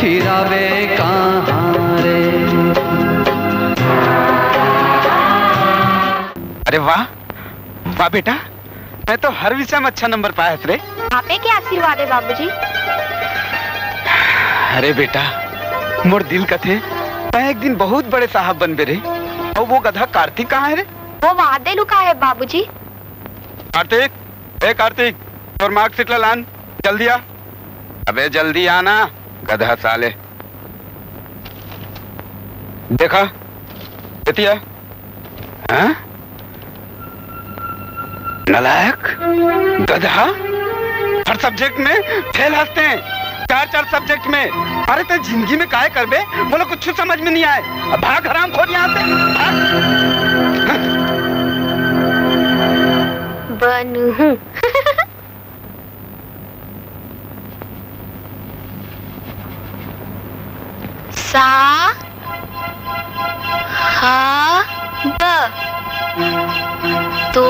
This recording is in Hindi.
फिरावे कहाँ रे। अरे वाह वाह बेटा, मैं तो हर विषय में अच्छा नंबर पाया रे। आपे क्या आशीर्वाद है बाबूजी। अरे बेटा मोर दिल कथे मैं एक दिन बहुत बड़े साहब बन बेरे। और वो गधा कार्तिक कहाँ है रे? वो वादे लुका है बाबूजी। कार्तिक, ए कार्तिक, और मार्कशीट लान जल्दी आ। अबे जल्दी आना गधा साले। देखा बेटिया, हाँ? नलायक गधा, हर सब्जेक्ट में फेल हंसते हैं, चार सब्जेक्ट में। अरे तो जिंदगी में काय करबे बोलो, कुछ समझ में नहीं आए। अब भाग हराम खोर यहाँ से भाग। बनूं। सा हा ब तो